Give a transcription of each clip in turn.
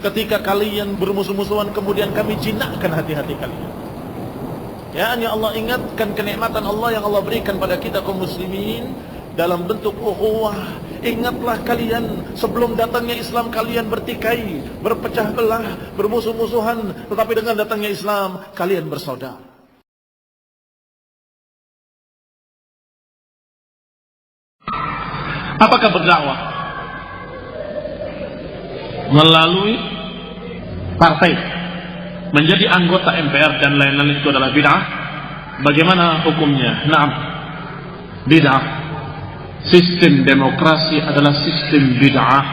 Ketika kalian bermusuh-musuhan, kemudian kami jinakkan hati-hati kalian. Ya Allah ingatkan kenikmatan Allah yang Allah berikan pada kita kaum muslimin dalam bentuk ukhuwah. Ingatlah kalian, sebelum datangnya Islam kalian bertikai, berpecah belah, bermusuh-musuhan, tetapi dengan datangnya Islam kalian bersaudara. Apakah berdakwah melalui partai, menjadi anggota MPR dan lain-lain itu adalah bid'ah? Bagaimana hukumnya? Naam, bid'ah. Sistem demokrasi adalah sistem bid'ah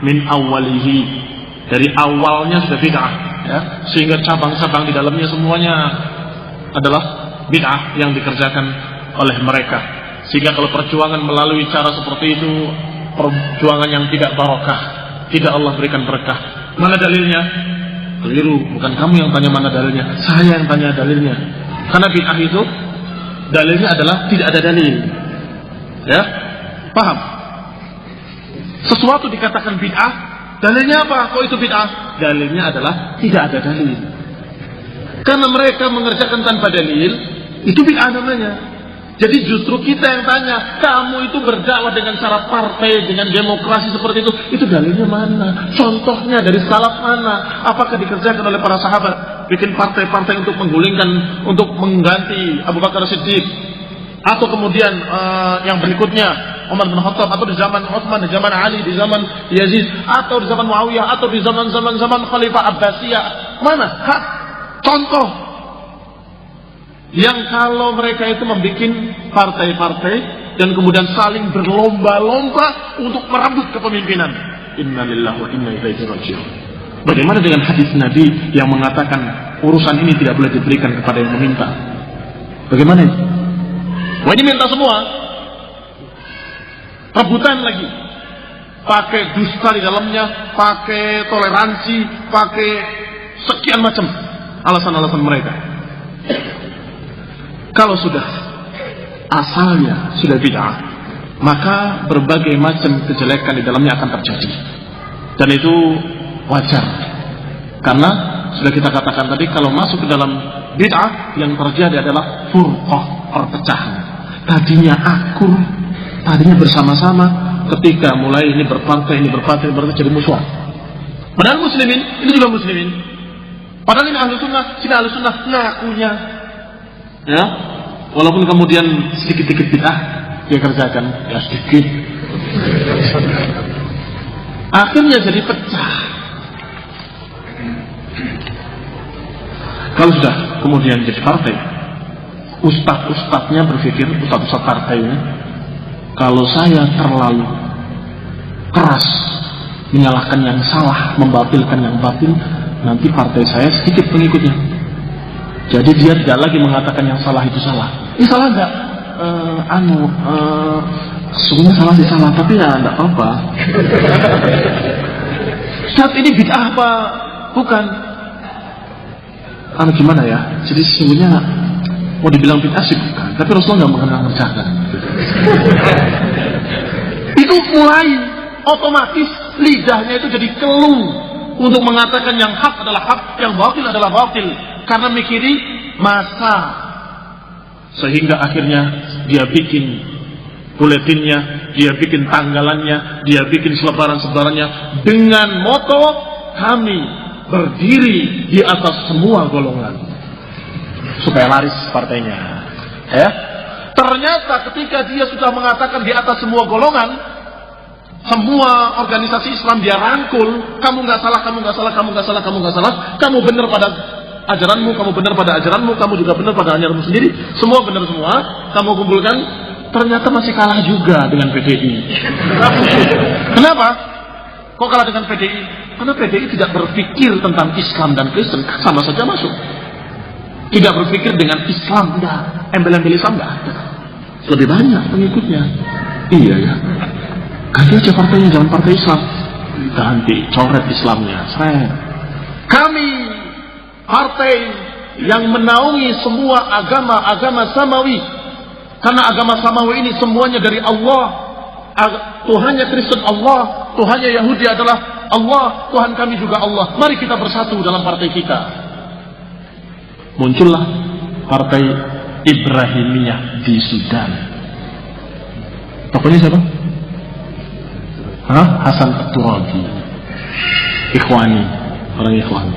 min awalihi, dari awalnya sudah bid'ah, ya, sehingga cabang-cabang di dalamnya semuanya adalah bid'ah yang dikerjakan oleh mereka. Sehingga kalau perjuangan melalui cara seperti itu, perjuangan yang tidak barokah, tidak Allah berikan berkah. Mana dalilnya? Keliru, bukan kamu yang tanya mana dalilnya, saya yang tanya dalilnya. Karena bid'ah itu dalilnya adalah tidak ada dalil. Ya, paham? Sesuatu dikatakan bid'ah, dalilnya apa? Kok itu bid'ah? Dalilnya adalah tidak ada dalil. Karena mereka mengerjakan tanpa dalil, itu bid'ah namanya. Jadi justru kita yang tanya, kamu itu berdakwah dengan cara partai, dengan demokrasi seperti itu dalilnya mana? Contohnya dari salaf mana? Apakah dikerjakan oleh para sahabat? Bikin partai-partai untuk menggulingkan, untuk mengganti Abu Bakar Siddiq, atau kemudian yang berikutnya Umar bin Khattab, atau di zaman Utsman, di zaman Ali, di zaman Yazid, atau di zaman Muawiyah, atau di zaman Khalifah Abbasiyah. Mana? Contoh yang kalau mereka itu membuat partai-partai dan kemudian saling berlomba-lomba untuk merebut kepemimpinan. Innalillahi wa inna ilaihi raji'un. Bagaimana dengan hadis Nabi yang mengatakan urusan ini tidak boleh diberikan kepada yang meminta? Bagaimana ini? Wah, ini minta semua. Rebutan lagi. Pakai dusta di dalamnya, pakai toleransi, pakai sekian macam alasan-alasan mereka. Kalau sudah asalnya sudah bid'ah, maka berbagai macam kejelekan di dalamnya akan terjadi. Dan itu wajar. Karena sudah kita katakan tadi, kalau masuk ke dalam bid'ah, yang terjadi adalah furqah, perpecahan. Tadinya akur, tadinya bersama-sama, ketika mulai ini berpartai jadi musuh. Padahal muslimin, ini juga muslimin. Padahal ini ahlu sunnah, sini ahlu sunnah ngakunya. Ya, walaupun kemudian sedikit-sedikit bid'ah dia kerjakan, ya sedikit. Akhirnya jadi pecah. Kalau sudah kemudian jadi partai, ustadz-ustadznya berpikir, ustadz-ustadz partai ini, kalau saya terlalu keras menyalahkan yang salah, membatilkan yang batil, nanti partai saya sedikit pengikutnya. Jadi dia tidak lagi mengatakan yang salah itu salah. Ini salah enggak? Sebenarnya salah sih salah, tapi ya enggak apa-apa. Saat ini bid'ah apa? Bukan. Gimana ya? Jadi sesungguhnya mau dibilang bid'ah sih bukan, tapi Rasulullah enggak mengerjakan. Itu mulai otomatis lidahnya itu jadi keluh untuk mengatakan yang hak adalah hak, yang batil adalah batil. Karena mikiri masa, sehingga akhirnya dia bikin buletinnya, dia bikin tanggalannya, dia bikin selebaran-selebarannya dengan moto kami berdiri di atas semua golongan, supaya laris partainya. Ya, ternyata ketika dia sudah mengatakan di atas semua golongan, semua organisasi Islam dia rangkul, kamu nggak salah, kamu nggak salah, kamu nggak salah, kamu nggak salah, kamu benar pada ajaranmu, kamu benar pada ajaranmu, kamu juga benar pada ajaranmu sendiri, semua benar semua, kamu kumpulkan, ternyata masih kalah juga dengan PDI. Kenapa? Kok kalah dengan PDI? Karena PDI tidak berpikir tentang Islam dan Kristen, sama saja masuk. Tidak berpikir dengan Islam, enggak, embel-embel Islam enggak ada. Lebih banyak pengikutnya. Iya ya. Ganti aja partainya, jangan partai Islam. Ganti, coret Islamnya. Kami partai yang menaungi semua agama samawi, karena agama samawi ini semuanya dari Allah. Tuhannya Kristen Allah, Tuhannya Yahudi adalah Allah, Tuhan kami juga Allah. Mari kita bersatu dalam partai kita. Muncullah Partai Ibrahimiyah di Sudan. Tokohnya siapa? Hasan At-Turabi. Ikhwani, orang Ikhwani.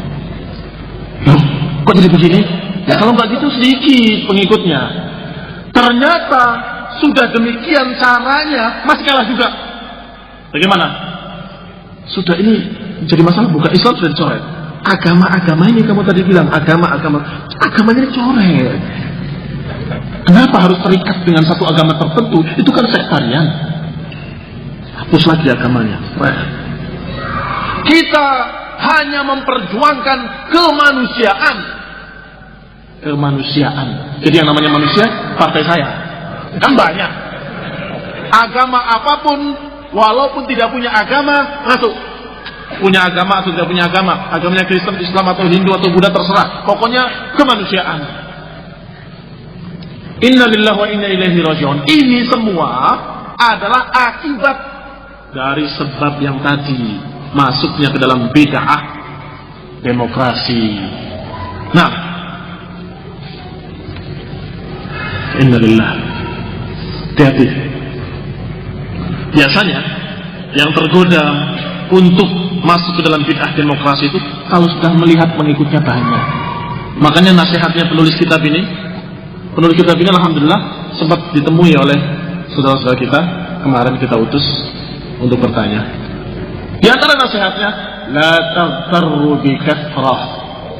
Loh, kok jadi begini? Ya kalau nggak gitu sedikit pengikutnya. Ternyata sudah demikian caranya masih kalah juga. Bagaimana? Sudah ini jadi masalah, bukan Islam sudah dicoret. Agama-agama ini kamu tadi bilang agamanya dicoret. Kenapa harus terikat dengan satu agama tertentu? Itu kan sektarian. Hapus lagi agamanya. Kita hanya memperjuangkan kemanusiaan. Jadi yang namanya manusia partai saya. Kan banyak. Agama apapun, walaupun tidak punya agama, masuk. Punya agama atau tidak punya agama, agamanya Kristen, Islam atau Hindu atau Buddha terserah. Pokoknya kemanusiaan. Inna lillahi wa inna ilaihi raji'un. Ini semua adalah akibat dari sebab yang tadi, masuknya ke dalam bid'ah demokrasi. Nah, inna lillahi. Hati-hati. Biasanya yang tergoda untuk masuk ke dalam bid'ah demokrasi itu kalau sudah melihat pengikutnya banyak. Makanya nasihatnya penulis kitab ini alhamdulillah sempat ditemui oleh saudara-saudara kita, kemarin kita utus untuk bertanya. Di antara nasihatnya, la taghtarru bi kathrah.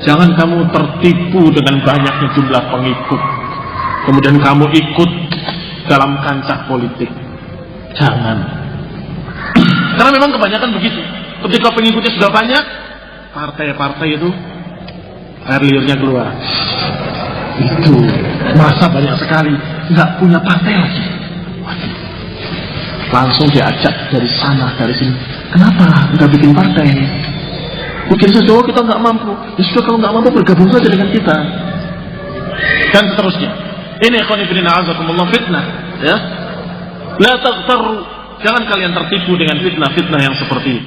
Jangan kamu tertipu dengan banyaknya jumlah pengikut, kemudian kamu ikut dalam kancah politik. Jangan. Karena memang kebanyakan begitu. Ketika pengikutnya sudah banyak, partai-partai itu air liurnya keluar. Itu masa banyak sekali nggak punya partai lagi. Langsung diajak dari sana dari sini. Kenapa nggak bikin partai? Bikin saja, kita nggak mampu. Ya sudah, kalau nggak mampu bergabung saja dengan kita. Dan seterusnya. Ini ikhwan fillah azakumullah fitnah, ya. La taghtarru. Jangan kalian tertipu dengan fitnah-fitnah yang seperti itu.